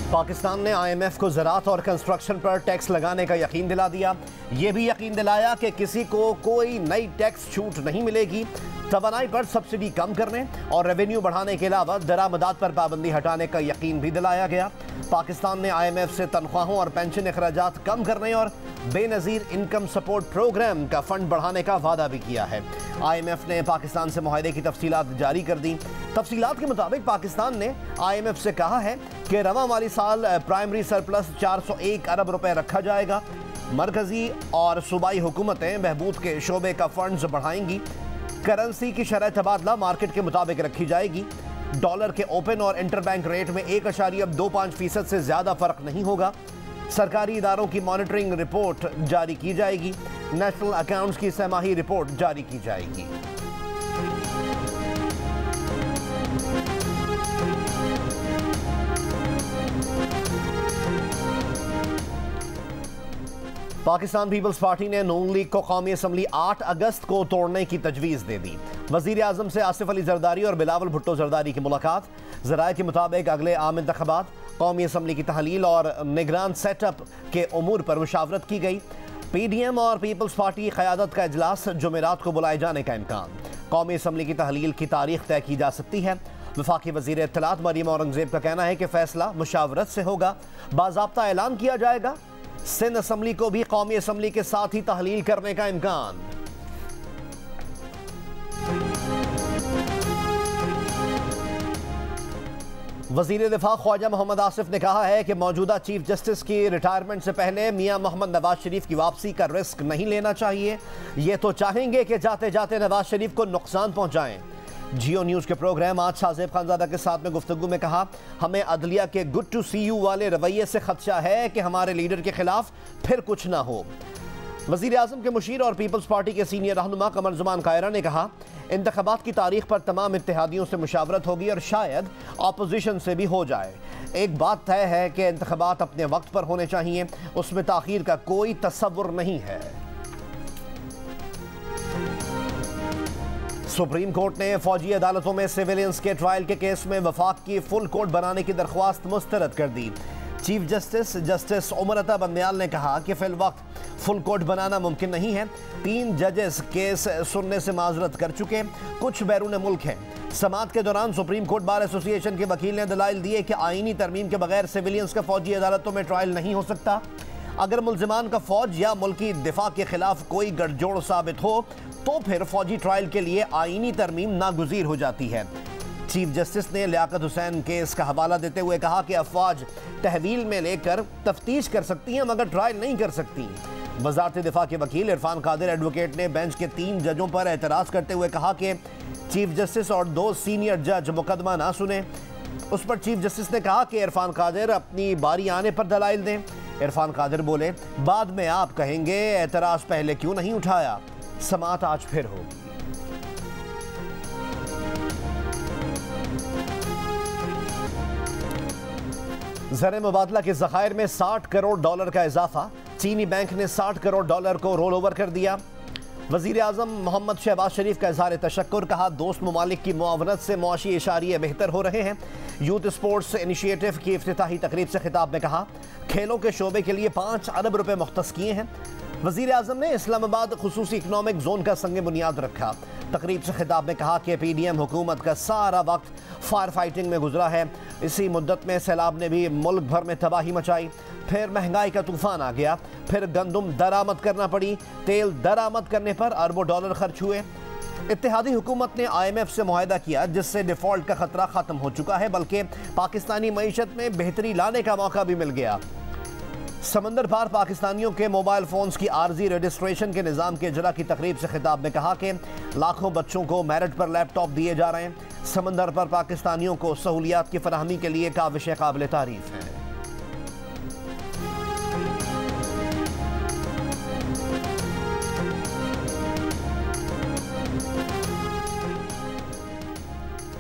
पाकिस्तान ने IMF को ज़राअत और कंस्ट्रक्शन पर टैक्स लगाने का यकीन दिला दिया। ये भी यकीन दिलाया कि किसी को कोई नई टैक्स छूट नहीं मिलेगी। तवानाई पर सब्सिडी कम करने और रेवेन्यू बढ़ाने के अलावा दरामदात पर पाबंदी हटाने का यकीन भी दिलाया गया। पाकिस्तान ने IMF से तनख्वाहों और पेंशन अखराजात कम करने और बेनज़ीर इनकम सपोर्ट प्रोग्राम का फंड बढ़ाने का वादा भी किया है। IMF ने पाकिस्तान से मुआहदे की तफसीलात जारी कर दी। तफसीलात के मुताबिक पाकिस्तान ने IMF से कहा है कि रवां माली साल प्राइमरी सरप्लस 401 अरब रुपए रखा जाएगा। मरकजी और सूबाई हुकूमतें बहबूद के शोबे का फंड्स बढ़ाएंगी। करेंसी की शरह तबादला मार्केट के मुताबिक रखी जाएगी। डॉलर के ओपन और इंटरबैंक रेट में 1.25% से ज़्यादा फ़र्क नहीं होगा। सरकारी इदारों की मॉनिटरिंग रिपोर्ट जारी की जाएगी। नेशनल अकाउंट्स की सहमाही रिपोर्ट जारी की जाएगी। पाकिस्तान पीपल्स पार्टी ने नून लीग को कौमी असम्बली 8 अगस्त को तोड़ने की तजवीज़ दे दी। वज़ीर आज़म से आसिफ अली जरदारी और बिलावल भुट्टो जरदारी की मुलाकात। ज़राए के मुताबिक अगले आम इंतख़ाबात, कौमी असम्बली की तहलील और निगरान सेटअप के उमूर पर मुशावरत की गई। PDM और पीपल्स पार्टी की क़यादत का इजलास जुमेरात को बुलाए जाने का इम्कान। कौमी असम्बली की तहलील की तारीख तय की जा सकती है। वफाकी वज़ीर इत्तलात मरियम औरंगज़ेब का कहना है कि फ़ैसला मुशावरत से होगा। बाज़ाब्ता ऐलान किया जाएगा। सिंध असम्बली को भी कौमी असम्बली के साथ ही तहलील करने का इम्कान। वज़ीर दिफा ख्वाजा मोहम्मद आसिफ ने कहा है कि मौजूदा चीफ जस्टिस की रिटायरमेंट से पहले मियां मोहम्मद नवाज शरीफ की वापसी का रिस्क नहीं लेना चाहिए। ये तो चाहेंगे कि जाते जाते नवाज शरीफ को नुकसान पहुंचाएं। जियो न्यूज़ के प्रोग्राम आज साजिब खानजादा के साथ में गुफ्तगू में कहा, हमें अदलिया के गुड टू सी यू वाले रवैये से खदशा है कि हमारे लीडर के खिलाफ फिर कुछ ना हो। वज़ीर आज़म के मुशीर और पीपल्स पार्टी के सीनियर रहनुमा कमर ज़मान कायरा ने कहा, इंतख़ाबात की तारीख पर तमाम इत्तेहादियों से मुशावरत होगी और शायद अपोजिशन से भी हो जाए। एक बात तय है कि इंतख़ाबात अपने वक्त पर होने चाहिए, उसमें ताख़ीर का कोई तसव्वुर नहीं है। सुप्रीम कोर्ट ने फौजी अदालतों में सिविलियंस के ट्रायल के केस में वफाक की फुल कोर्ट बनाने की दरख्वास्त मुस्तरद कर दी। चीफ जस्टिस उमर अता बंदयाल ने कहा कि फिल वक्त फुल कोर्ट बनाना मुमकिन नहीं है। 3 जजेस केस सुनने से माजरत कर चुके, कुछ बैरून मुल्क हैं। समाअत के दौरान सुप्रीम कोर्ट बार एसोसिएशन के वकील ने दलाइल दिए कि आईनी तरमीम के बगैर सिविलियंस का फौजी अदालतों में ट्रायल नहीं हो सकता। अगर मुल्जिमान का फौज या मुल्की दिफा के खिलाफ कोई गठजोड़ साबित हो तो फिर फौजी ट्रायल के लिए आईनी तरमीम नागुज़ीर हो जाती है। चीफ जस्टिस ने लियाकत हुसैन केस का हवाला देते हुए कहा कि अफवाज तहवील में लेकर तफ्तीश कर सकती हैं मगर ट्रायल नहीं कर सकती। वज़ारत दिफा के वकील इरफान कादिर एडवोकेट ने बेंच के 3 जजों पर एतराज़ करते हुए कहा कि चीफ जस्टिस और 2 सीनियर जज मुकदमा ना सुने। उस पर चीफ जस्टिस ने कहा कि इरफान कादिर अपनी बारी आने पर दलाइल दें। इरफान कादिर बोले, बाद में आप कहेंगे एतराज़ पहले क्यों नहीं उठाया। समाअत आज फिर होगी। ज़र मुबादला के ज़खायर में $60 करोड़ का इजाफा। चीनी बैंक ने $60 करोड़ को रोल ओवर कर दिया। वज़ीर आज़म मोहम्मद शहबाज शरीफ का इज़हार तशक्कुर, कहा दोस्त ममालिक की मुआवनत से मुआशी इशारिये बेहतर हो रहे हैं। यूथ स्पोर्ट्स इनिशिएटिव की इफ्तिताही तकरीब से खिताब में कहा, खेलों के शोबे के लिए 5 अरब रुपए मुख्तस किए हैं। वज़ीर आज़म ने इस्लामाबाद खुसूसी इकनॉमिक जोन का संग बुनियाद रखा। तकरीब से खिताब में कहा कि PDM हुकूमत का सारा वक्त फायर फाइटिंग में गुजरा है। इसी मुद्दत में सैलाब ने भी मुल्क भर में तबाही मचाई। फिर महंगाई का तूफान आ गया, फिर गंदम दरामद करना पड़ी। तेल दरामद करने पर अरबों डॉलर खर्च हुए। इत्तेहादी हुकूमत ने IMF से मुआहदा किया जिससे डिफ़ॉल्ट का खतरा ख़त्म हो चुका है, बल्कि पाकिस्तानी मईशत में बेहतरी लाने का मौका भी मिल गया। समंदर पार पाकिस्तानियों के मोबाइल फ़ोन्स की आर्जी रजिस्ट्रेशन के निज़ाम के इजरा की तकरीब से खिताब में कहा कि लाखों बच्चों को मेरिट पर लैपटॉप दिए जा रहे हैं। समंदर पर पाकिस्तानियों को सहूलियात की फराहमी के लिए काबिश काबिल तारीफ है।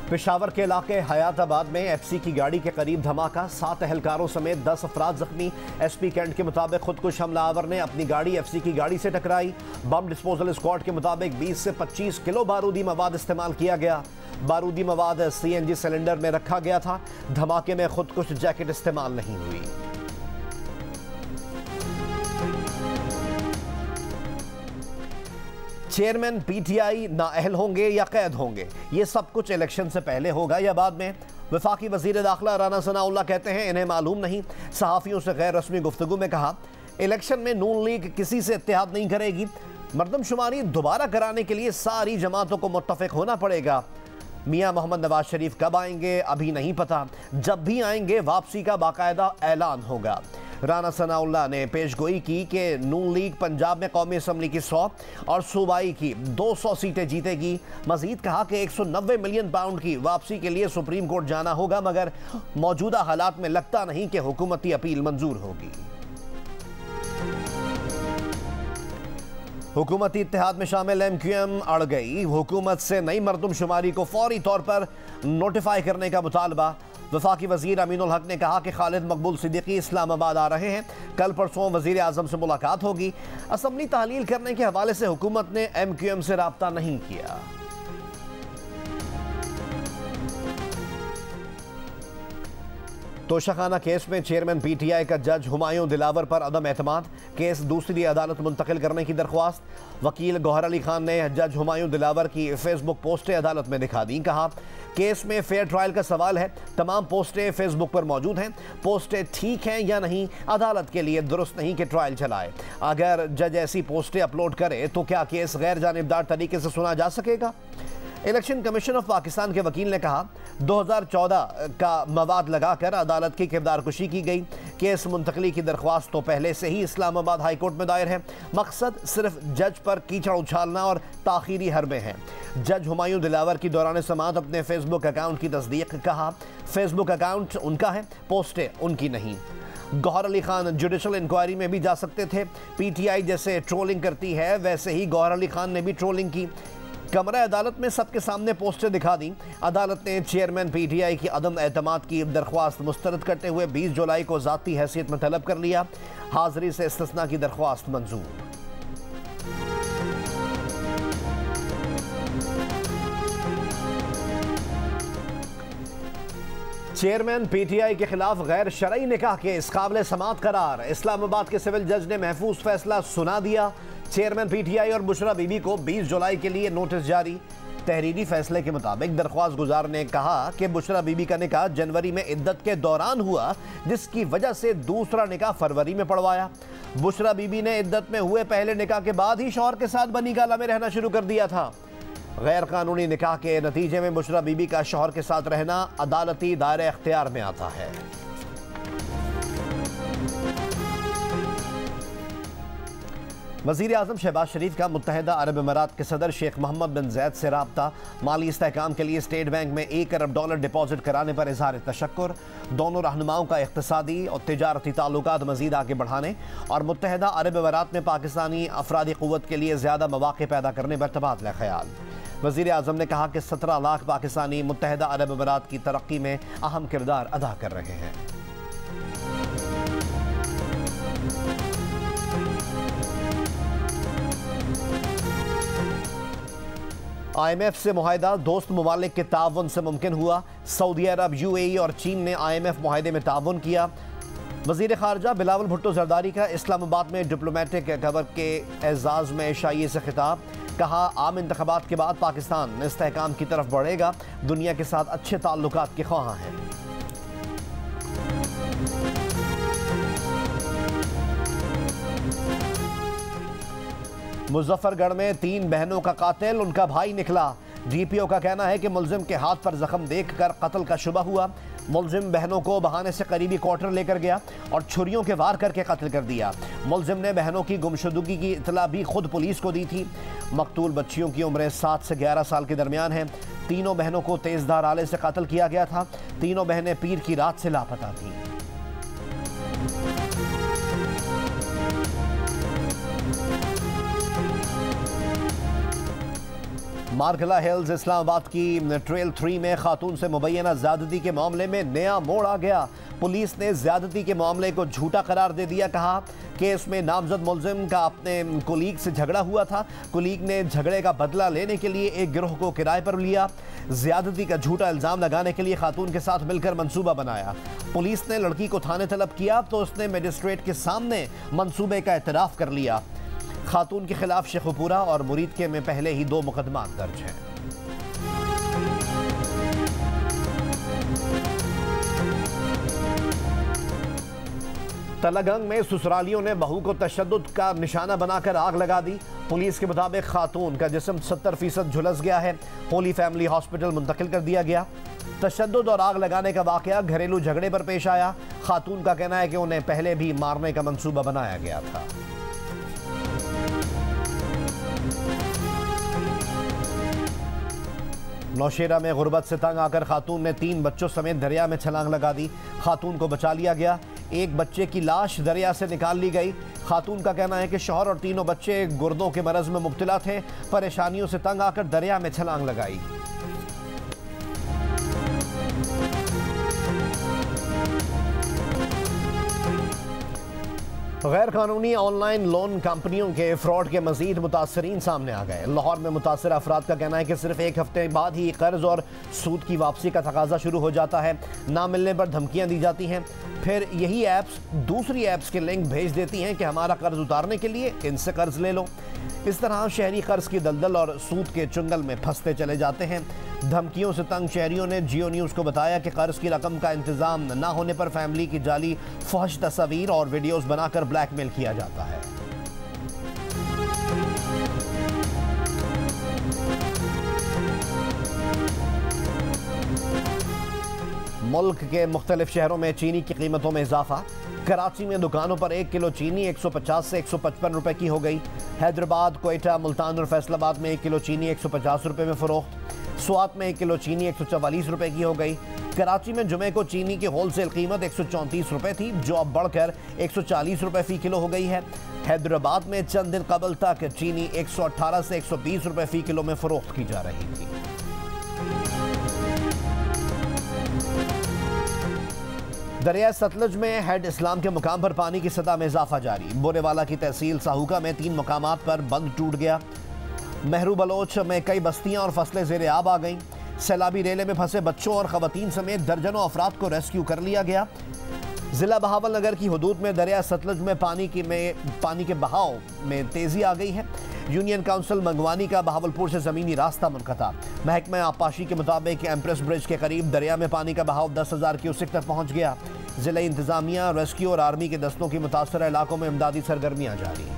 पेशावर के इलाके हयाताबाद में FC की गाड़ी के करीब धमाका, 7 एहलकारों समेत 10 अफराद जख्मी। SP कैंट के मुताबिक खुदकुश हमलावर ने अपनी गाड़ी FC की गाड़ी से टकराई। बम डिस्पोजल स्क्वाड के मुताबिक 20 से 25 किलो बारूदी मवाद इस्तेमाल किया गया। बारूदी मवाद CNG सिलेंडर में रखा गया था। धमाके में खुदकुश जैकेट इस्तेमाल नहीं हुई। चेयरमैन PTI नाअहल होंगे या कैद होंगे, ये सब कुछ इलेक्शन से पहले होगा या बाद में? वफाकी वजीर दाखिला राना सनाउल्लाह कहते हैं इन्हें मालूम नहीं। सहाफ़ियों से गैर रस्मी गुफ्तगू में कहा, इलेक्शन में नून लीग किसी से इत्तेहाद नहीं करेगी। मरदमशुमारी दोबारा कराने के लिए सारी जमातों को मुत्तफ़िक होना पड़ेगा। मियाँ मोहम्मद नवाज शरीफ कब आएंगे अभी नहीं पता, जब भी आएंगे वापसी का बाकायदा ऐलान होगा। राना सनाउल्लाह ने पेशगोई की कि नून लीग पंजाब में कौमी असम्बली की 100 और सूबाई की 200 सीटें जीतेगी। मजीद कहा कि 190 मिलियन पाउंड की वापसी के लिए सुप्रीम कोर्ट जाना होगा, मगर मौजूदा हालात में लगता नहीं कि हुकूमती अपील मंजूर होगी। हुकूमती इत्तेहाद में शामिल MQM अड़ गई। हुकूमत से नई मरदमशुमारी को फौरी तौर पर नोटिफाई करने का मुतालबा। वफाकी वजीर अमीनुल हक ने कहा कि खालिद मकबूल सिद्दीकी इस्लामाबाद आ रहे हैं। कल परसों वजीर आजम से मुलाकात होगी। असम्बली तहलील करने के हवाले से हुकूमत ने MQM से राब्ता नहीं किया। तोशाखाना केस में चेयरमैन PTI का जज हुमायूं दिलावर पर अदम एतमाद। केस दूसरी अदालत मुंतकिल करने की दरख्वास्त। वकील गौहर अली खान ने जज हुमायूं दिलावर की फेसबुक पोस्टें अदालत में दिखा दी। कहा, केस में फेयर ट्रायल का सवाल है। तमाम पोस्टें फेसबुक पर मौजूद हैं। पोस्टें ठीक हैं या नहीं, अदालत के लिए दुरुस्त नहीं कि ट्रायल चलाए। अगर जज ऐसी पोस्टें अपलोड करे तो क्या केस गैर जानिबदार तरीके से सुना जा सकेगा? इलेक्शन कमीशन ऑफ पाकिस्तान के वकील ने कहा, 2014 का मवाद लगाकर अदालत की किरदार कुशी की गई। केस मुंतकली की दरख्वास्त तो पहले से ही इस्लामाबाद हाई कोर्ट में दायर है। मकसद सिर्फ जज पर कीचड़ उछालना और ताखीरी हरबे हैं। जज हुमायूं दिलावर की दौरान समाअत अपने फेसबुक अकाउंट की तस्दीक। कहा, फेसबुक अकाउंट उनका है, पोस्टें उनकी नहीं। गौहर अली खान जुडिशल इंक्वायरी में भी जा सकते थे। PTI जैसे ट्रोलिंग करती है वैसे ही गौहर अली खान ने भी ट्रोलिंग की। कमरा अदालत में सबके सामने पोस्टें दिखा दी। अदालत ने चेयरमैन PTI की अदम एतमाद की दरख्वास्त मुस्तरद करते हुए 20 जुलाई को ज़ाती हैसियत में तलब कर लिया। हाज़री से इस्तिस्ना की दरख्वास्त मंजूर। चेयरमैन PTI के खिलाफ गैर शरई निकाह के इस काबिल समाअत करार। इस्लामाबाद के सिविल जज ने महफूज फैसला सुना दिया। चेयरमैन PTI और बुशरा बीबी को 20 जुलाई के लिए नोटिस जारी। तहरीरी फैसले के मुताबिक दरख्वास्त गुजार ने कहा कि बुशरा बीबी का निकाह जनवरी में इद्दत के दौरान हुआ, जिसकी वजह से दूसरा निकाह फरवरी में पड़वाया। बुशरा बीबी ने इद्दत में हुए पहले निकाह के बाद ही शौहर के साथ बनी गाला में रहना शुरू कर दिया था। गैर कानूनी निकाह के नतीजे में बुशरा बीबी का शौहर के साथ रहना अदालती दायरे इख्तियार में आता है। वज़ीर आज़म शहबाज शरीफ का मुत्तहिदा अरब अमीरात के सदर शेख मोहम्मद बिन ज़ैद से राब्ता। माली इस्तेहकाम के लिए स्टेट बैंक में $1 अरब डिपॉजिट कराने पर इज़हार तशक्कुर। दोनों रहनुमाओं का इक़्तिसादी और तिजारती ताल्लुकात मज़ीद आगे बढ़ाने और मुत्तहिदा अरब अमीरात में पाकिस्तानी अफरादी क़ुव्वत के लिए ज़्यादा मौक़े पैदा करने पर तबादला ख़याल। वज़ीर आज़म ने कहा कि 17 लाख पाकिस्तानी मुत्तहिदा अरब अमीरात की तरक्की में अहम किरदार अदा कर रहे हैं। IMF से मुआहिदा दोस्त ममालिक के ताउन से मुमकिन हुआ। सऊदी अरब, UAE और चीन ने IMF मुआहिदे में ताउन किया। वज़ीर ख़ारजा बिलावल भुट्टो ज़रदारी का इस्लामाबाद में डिप्लोमेटिक कवर के एजाज़ में शाइए से खिताब। कहा, आम इंतख़ाबात के बाद पाकिस्तान इस्तेहकाम की तरफ बढ़ेगा। दुनिया के साथ अच्छे ताल्लुकात के ख्वाहां हैं। मुजफ्फरगढ़ में 3 बहनों का कातिल उनका भाई निकला। DPO का कहना है कि मुलजिम के हाथ पर जख्म देखकर कत्ल का शुबा हुआ। मुलजिम बहनों को बहाने से करीबी क्वार्टर लेकर गया और छुरियों के वार करके कत्ल कर दिया। मुलजिम ने बहनों की गुमशुदगी की इतला भी खुद पुलिस को दी थी। मकतूल बच्चियों की उम्रें 7 से 11 साल के दरमियान हैं। तीनों बहनों को तेजधार आले से कत्ल किया गया था। तीनों बहनें पीर की रात से लापता थीं। मार्कला हिल्स इस्लामाबाद की ट्रेल 3 में खातून से मुबैना ज्यादती के मामले में नया मोड़ आ गया। पुलिस ने ज्यादती के मामले को झूठा करार दे दिया। कहा कि इसमें नामजद मुलजिम का अपने कुलीग से झगड़ा हुआ था। कुलीग ने झगड़े का बदला लेने के लिए एक गिरोह को किराए पर लिया। ज्यादती का झूठा इल्जाम लगाने के लिए खातून के साथ मिलकर मंसूबा बनाया। पुलिस ने लड़की को थाने तलब किया तो उसने मजिस्ट्रेट के सामने मंसूबे का एतराफ़ कर लिया। खातून के खिलाफ शेखुपुरा और मुरीदके में पहले ही 2 मुकदमा दर्ज हैं। तलागंग में ससुरालियों ने बहू को तशद्दुद का निशाना बनाकर आग लगा दी। पुलिस के मुताबिक खातून का जिस्म 70% झुलस गया है। होली फैमिली हॉस्पिटल मुंतकिल कर दिया गया। तशद्दुद और आग लगाने का वाकया घरेलू झगड़े पर पेश आया। खातून का कहना है कि उन्हें पहले भी मारने का मंसूबा बनाया गया था। नौशेरा में गुर्बत से तंग आकर खातून ने 3 बच्चों समेत दरिया में छलांग लगा दी। खातून को बचा लिया गया। एक बच्चे की लाश दरिया से निकाल ली गई। खातून का कहना है कि शौहर और तीनों बच्चे गुर्दों के मरज में मुब्तला थे। परेशानियों से तंग आकर दरिया में छलांग लगाई। गैर कानूनी ऑनलाइन लोन कंपनियों के फ्रॉड के मजीद मुतासरीन सामने आ गए। लाहौर में मुतासर अफराद का कहना है कि सिर्फ 1 हफ्ते बाद ही कर्ज और सूद की वापसी का तकाजा शुरू हो जाता है। ना मिलने पर धमकियां दी जाती हैं। फिर यही ऐप्स दूसरी ऐप्स के लिंक भेज देती हैं कि हमारा कर्ज उतारने के लिए इनसे कर्ज ले लो। इस तरह शहरी कर्ज की दलदल और सूद के चुंगल में फंसते चले जाते हैं। धमकियों से तंग शहरियों ने जियो न्यूज़ को बताया कि कर्ज की रकम का इंतजाम न होने पर फैमिली की जाली फहश तस्वीर और वीडियोस बनाकर ब्लैकमेल किया जाता है। मुल्क के मुख्तलिफ शहरों में चीनी की कीमतों में इजाफा। कराची में दुकानों पर 1 किलो चीनी 150 से 155 रुपए की हो गई। हैदराबाद, क्वेटा, मुल्तान और फैसलाबाद में 1 किलो चीनी 150 रुपए में फरोख्त। स्वात में 1 किलो चीनी 144 रुपए की हो गई। कराची में जुमे को चीनी की होलसेल कीमत 134 रुपए थी, जो अब बढ़कर 140 रुपए फी किलो हो गई है। हैदराबाद में चंद दिन कबल तक चीनी 118 से 120 रुपए फी किलो में फरोख्त की जा रही थी। दरिया सतलुज में हेड इस्लाम के मुकाम पर पानी की सतह में इजाफा जारी। बोरेवाला की तहसील साहूका में 3 मकामात पर बंद टूट गया। महरू बलोच में कई बस्तियां और फसलें ज़ेरे आब आ गईं। सैलाबी रेले में फंसे बच्चों और खवातीन समेत दर्जनों अफराद को रेस्क्यू कर लिया गया। जिला बहावल नगर की हदूद में दरिया सतलुज में पानी के बहाव में तेजी आ गई है। यूनियन काउंसिल मंगवानी का बहावलपुर से ज़मीनी रास्ता मुनक़ता। महकमा आबपाशी के मुताबिक एम्प्रेस ब्रिज के करीब दरिया में पानी का बहाव 10,000 क्यूसेक तक पहुँच गया। जिला इंतजामिया, रेस्क्यू और आर्मी के दस्तों की मुतासर इलाकों में इमदादी सरगर्मियाँ जारी।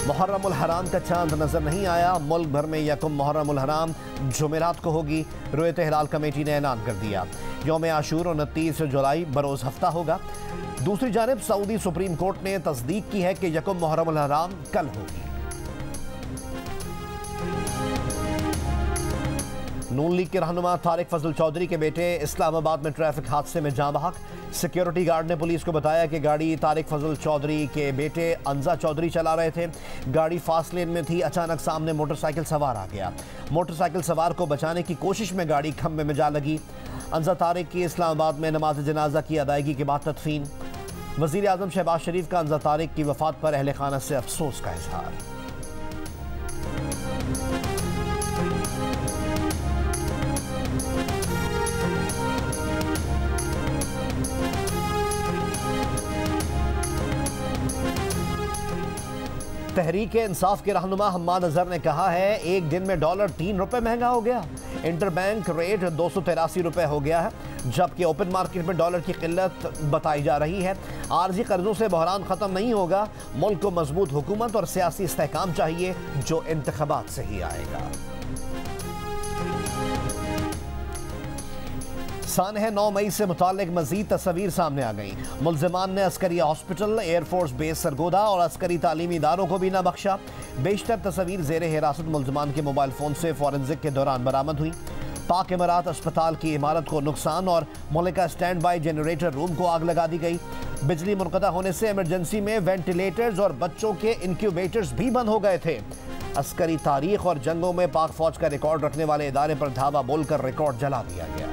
मुहर्रम उल हराम का चांद नजर नहीं आया। मुल्क भर में यकम मुहर्रम उल हराम जुमेरात को होगी। रुयत हिलाल कमेटी ने ऐलान कर दिया। यौम आशूर 29 जुलाई बरोज़ हफ्ता होगा। दूसरी जानिब सऊदी सुप्रीम कोर्ट ने तस्दीक की है कि यकम मुहर्रम उल हराम कल होगी। नून लीग के रहनुमा तारिक फजल चौधरी के बेटे इस्लामाबाद में ट्रैफिक हादसे में जाँ बहक। सिक्योरिटी गार्ड ने पुलिस को बताया कि गाड़ी तारिक फजल चौधरी के बेटे अंजा चौधरी चला रहे थे। गाड़ी फास्ट लेन में थी। अचानक सामने मोटरसाइकिल सवार आ गया। मोटरसाइकिल सवार को बचाने की कोशिश में गाड़ी खंभे में जा लगी। अंजा तारिक की इस्लामाबाद में नमाज जनाजा की अदायगी के बाद तदफीन। वज़ीर आज़म शहबाज शरीफ का अंजा तारिक की वफात पर अहले खाना से अफसोस का इजहार। तहरीक इंसाफ के रहनुमा हम्माद अजहर ने कहा है, एक दिन में डॉलर 3 रुपए महंगा हो गया। इंटरबैंक रेट 283 रुपए हो गया है, जबकि ओपन मार्केट में डॉलर की किल्लत बताई जा रही है। आर्जी कर्जों से बहरान खत्म नहीं होगा। मुल्क को मजबूत हुकूमत और सियासी इस्तेहकाम चाहिए, जो इंतखाबात से ही आएगा। सानह 9 मई से मुतालिक मजीद तस्वीर सामने आ गई। मुल्जिमान ने Askari hospital, air force base Sargodha और अस्करी तालीमी इदारों को भी न बख्शा। बेशतर तस्वीर ज़ेर हिरासत मुल्जिमान के मोबाइल फ़ोन से फॉरेंसिक के दौरान बरामद हुई। पाक इमारात अस्पताल की इमारत को नुकसान और Mulka stand by generator room को आग लगा दी गई। बिजली मुनक़ता होने से इमरजेंसी में वेंटिलेटर्स और बच्चों के इंक्यूबेटर्स भी बंद हो गए थे। अस्करी तारीख और जंगों में पाक फौज का रिकॉर्ड रखने वाले इदारे पर धावा बोलकर रिकॉर्ड जला दिया गया।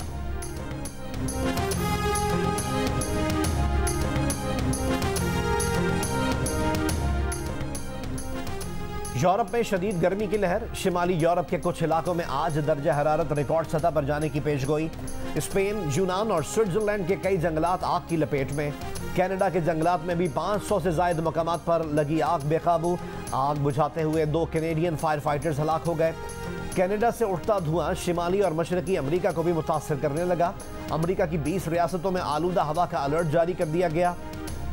यूरोप में शदीद गर्मी की लहर। शिमाली यूरोप के कुछ इलाकों में आज दर्जा हरारत रिकॉर्ड सतह पर जाने की पेशगोई। स्पेन, यूनान और स्विट्जरलैंड के कई जंगलात आग की लपेट में। कनाडा के जंगलात में भी 500 से ज्यादा मकामात पर लगी आग बेकाबू। आग बुझाते हुए 2 कैनेडियन फायर फाइटर्स हलाक हो गए। कनाडा से उठता धुआं शिमाली और मशरकी अमरीका को भी मुतासर करने लगा। अमरीका की 20 रियासतों में आलूदा हवा का अलर्ट जारी कर दिया गया।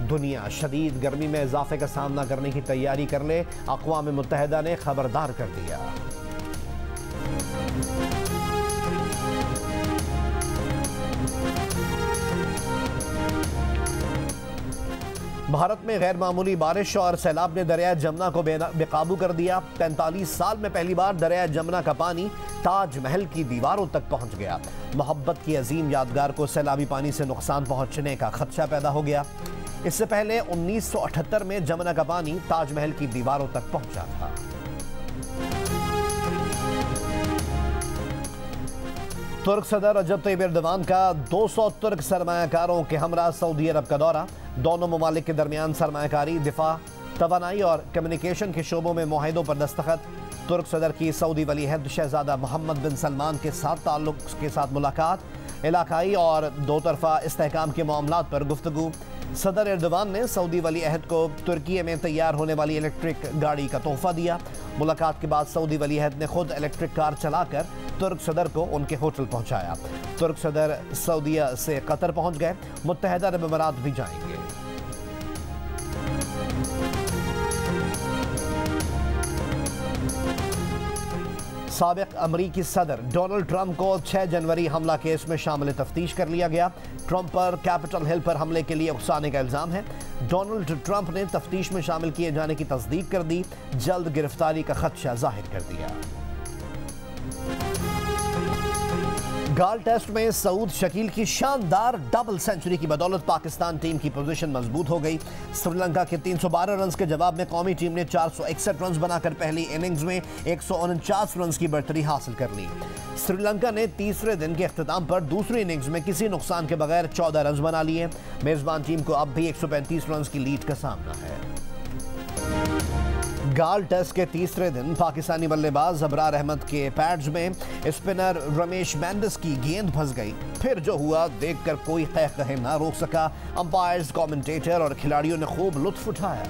दुनिया शदीद गर्मी में इजाफे का सामना करने की तैयारी कर ले, अक़वाम मुत्तहिदा ने खबरदार कर दिया। भारत में गैर मामूली बारिश और सैलाब ने दरिया जमुना को बेकाबू कर दिया। 45 साल में पहली बार दरिया जमुना का पानी ताजमहल की दीवारों तक पहुंच गया। मोहब्बत की अजीम यादगार को सैलाबी पानी से नुकसान पहुंचने का खदशा पैदा हो गया। इससे पहले 1978 में जमुना का पानी ताजमहल की दीवारों तक पहुंचा था। तुर्क सदर रजब तैयब एर्दोगान का 200 तुर्क सरमायाकारों के हमरा सऊदी अरब का दौरा। दोनों ममालिक के दरमियान सरमायाकारी, दिफा, तवानाई और कम्युनिकेशन के शोबों में मुआहिदों पर दस्तखत। तुर्क सदर की सऊदी वली अहद शहजादा मोहम्मद बिन सलमान के साथ ताल्लुक के साथ मुलाकात। इलाकाई और दो तरफा इस्तेहकाम के मामलात पर गुफ्तगू। सदर एर्दोगान ने सऊदी वली अहद को तुर्की में तैयार होने वाली इलेक्ट्रिक गाड़ी का तोहफा दिया। मुलाकात के बाद सऊदी वली अहद ने खुद इलेक्ट्रिक कार चलाकर तुर्क सदर को उनके होटल पहुंचाया। तुर्क सदर सऊदीया से कतर पहुंच गए। मुत्तहिदा अरब अमीरात भी जाएंगे। साबिक अमरीकी सदर डोनाल्ड ट्रंप को 6 जनवरी हमला केस में शामिल तफ्तीश कर लिया गया। ट्रंप पर कैपिटल हिल पर हमले के लिए उकसाने का इल्जाम है। डोनाल्ड ट्रंप ने तफ्तीश में शामिल किए जाने की तस्दीक कर दी। जल्द गिरफ्तारी का खदशा जाहिर कर दिया। गाल टेस्ट में सऊद शकील की शानदार डबल सेंचुरी की बदौलत पाकिस्तान टीम की पोजीशन मजबूत हो गई। श्रीलंका के 312 रन के जवाब में कौमी टीम ने 461 रन बनाकर पहली इनिंग्स में 149 रन की बढ़तरी हासिल कर ली। श्रीलंका ने तीसरे दिन के अख्ताम पर दूसरी इनिंग्स में किसी नुकसान के बगैर 14 रन बना लिए। मेजबान टीम को अब भी 135 रन की लीड का सामना है। गाल टेस्ट के तीसरे दिन पाकिस्तानी बल्लेबाज अबरार अहमद के पैड्स में स्पिनर रमेश मेंडिस की गेंद फंस गई। फिर जो हुआ देखकर कोई कहे ना रोक सका। अंपायर्स, कमेंटेटर और खिलाड़ियों ने खूब लुत्फ उठाया।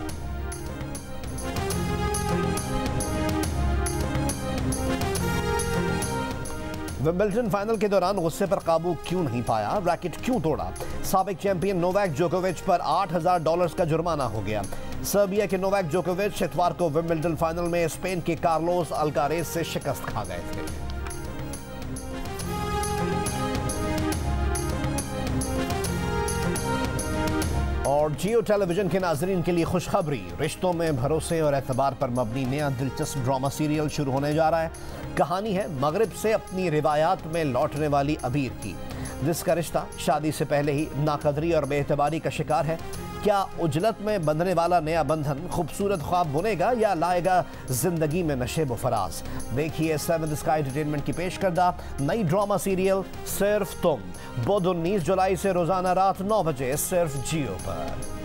विंबलडन फाइनल के दौरान गुस्से पर काबू क्यों नहीं पाया, रैकेट क्यों तोड़ा? साबिक चैंपियन नोवाक जोकोविच पर $8,000 का जुर्माना हो गया। सर्बिया के नोवाक जोकोविच इतवार को विंबलडन फाइनल में स्पेन के कार्लोस अल्कारेज से शिकस्त खा गए थे। और जियो टेलीविजन के नाजरीन के लिए खुशखबरी, रिश्तों में भरोसे और एतबार पर मबनी नया दिलचस्प ड्रामा सीरियल शुरू होने जा रहा है। कहानी है मगरिब से अपनी रिवायात में लौटने वाली अबीर की, जिसका रिश्ता शादी से पहले ही नाकदरी और बेएतबारी का शिकार है। क्या उजलत में बंधने वाला नया बंधन खूबसूरत ख्वाब बुनेगा या लाएगा जिंदगी में नशेब फराज? देखिए 7 स्काई एंटरटेनमेंट की पेश करदा नई ड्रामा सीरियल सिर्फ तुम, बुध 19 जुलाई से रोजाना रात 9 बजे सिर्फ जियो पर।